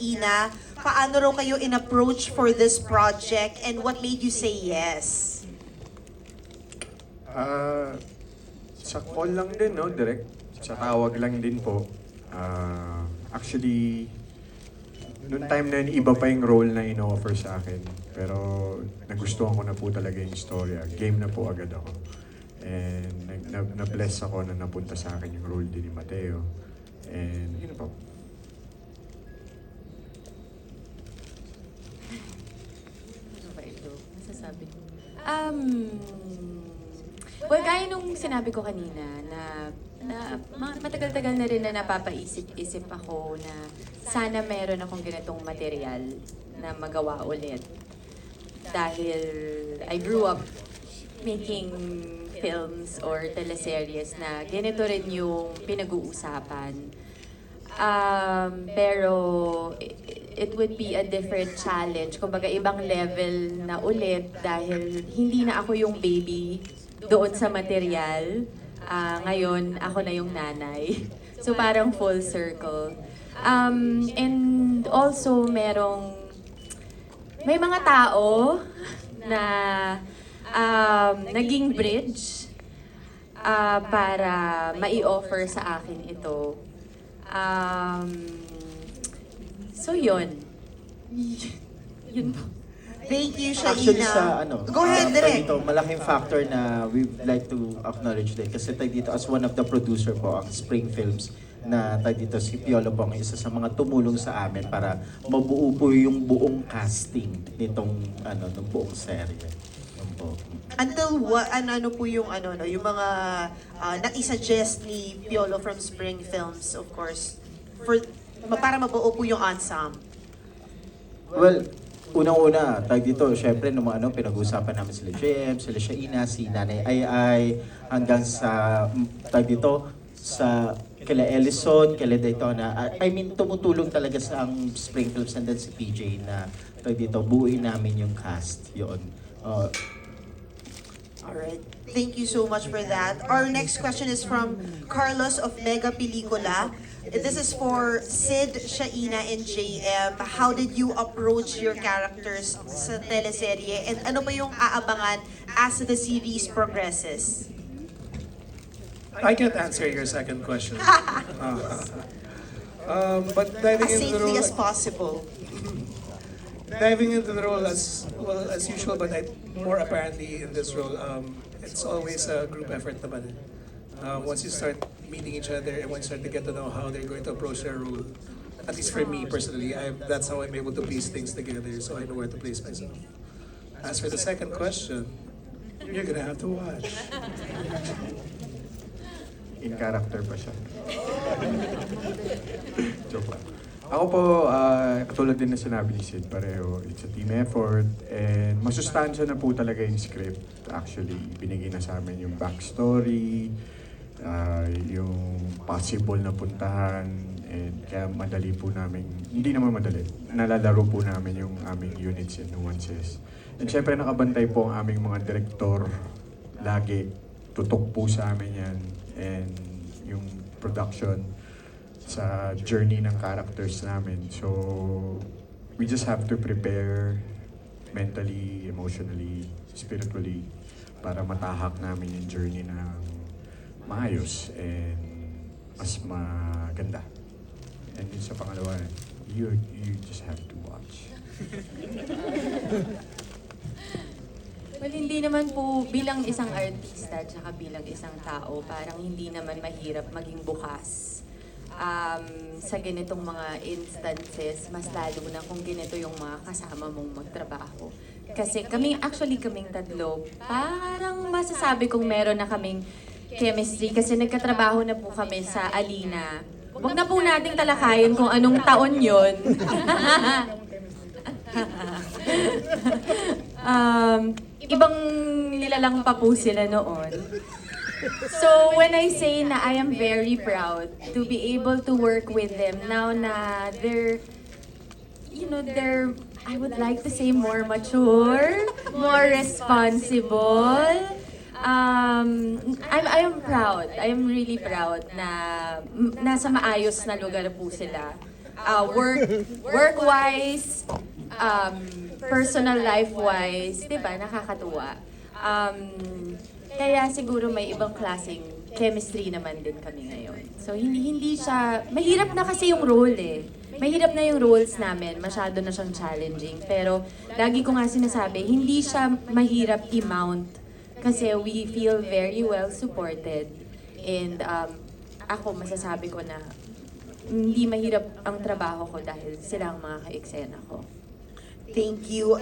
Ina, paano raw kayo in-approach for this project and what made you say yes? Sa call lang din, no? Direct. Sa tawag lang din po. Actually, noong time na yun, iba pa yung role na in-offer sa akin. Pero nagustuhan ko na po talaga yung storya. Game na po agad ako. And na-bless ako na napunta sa akin yung role din ni Mateo. And yun po. Ano ba ito? Masasabi ko. Well, gaya nung sinabi ko kanina na matagal-tagal na rin na napapaisip-isip ako na sana meron akong ganitong material na magawa ulit. Dahil I grew up making films or teleseries na ganito rin yung pinag-uusapan. Pero it would be a different challenge. Kumbaga, ibang level na ulit dahil hindi na ako yung baby doon sa material. Ngayon, ako na yung nanay. So, parang full circle. And also, may mga tao na naging bridge para mai-offer sa akin ito. So, yun. Yun po. Thank you, Shaina. Actually sa Go ahead, Direk. dito, malaking factor na we'd like to acknowledge din kasi tayo dito as one of the producer po ang Spring Films na tayo dito si Piolo po ang isa sa mga tumulong sa amin para mabuo po yung buong casting nitong ng buong serye. Yun po. Until what, ano po yung yung mga na-suggest ni Piolo from Spring Films, of course, para mabuo po yung ensemble. Well, unang-una, tayo dito, syempre, nung pinag-uusapan namin sila JM, sila Shaina, si Nanay Ai, hanggang sa, tayo dito, sa kila Ellison, kila Daytona. I mean, tumutulong talaga sa ang Spring Films and then si PJ na tayo dito, buuin namin yung cast, yun. Alright. Thank you so much for that. Our next question is from Carlos of Mega Pelikula. This is for Sid, Shaina, and JM. How did you approach your characters sa teleserye? And ano ba yung aabangan as the series progresses? I can't answer your second question. But diving As into the safely role, as possible. diving into the role as well as usual, but more apparently in this role, it's always a group effort naman. Once you start meeting each other and once you start to get to know how they're going to approach their role, at least for me personally, that's how I'm able to piece things together so I know where to place myself. As for the second question, you're gonna have to watch. In character pa siya. Joke lang. Ako po, katulad din na sinabi ni Sid, pareho, it's a team effort and masustansya na po talaga yung script. Actually, binigay na sa amin yung backstory, yung possible na puntahan, and kaya madali po namin, hindi naman madali, nalalaro po namin yung aming units and nuances. And syempre nakabantay po ang aming mga direktor, lagi, tutok po sa amin yan, and yung production, sa journey ng characters namin. So, we just have to prepare mentally, emotionally, spiritually para matahak namin yung journey ng maayos and mas maganda. And yun sa pangalawa, you just have to watch. Well, hindi naman po bilang isang artista at saka bilang isang tao, parang hindi naman mahirap maging bukas. Sa ganitong mga instances, mas lalo na kung ganito yung mga kasama mong magtrabaho. Kasi kaming tatlo, parang masasabi kong meron na kaming chemistry kasi nagkatrabaho na po kami sa Alina. Huwag na po nating talakayin kung anong taon yon. Ibang nilalang pa po sila noon. So when I say na I am very proud to be able to work with them now na they're I would like to say more mature, more responsible. I am proud. I am really proud na nasa maayos na lugar po sila. work-wise, personal life-wise, di ba, nakakatuwa. Kaya siguro may ibang klaseng chemistry naman din kami ngayon. So hindi siya, mahirap na kasi yung role eh. Mahirap na yung roles namin, masyado na siyang challenging. Pero lagi ko nga sinasabi, hindi siya mahirap i-mount kasi we feel very well supported. And ako masasabi ko na hindi mahirap ang trabaho ko dahil sila ang mga ka-eksena ko. Thank you.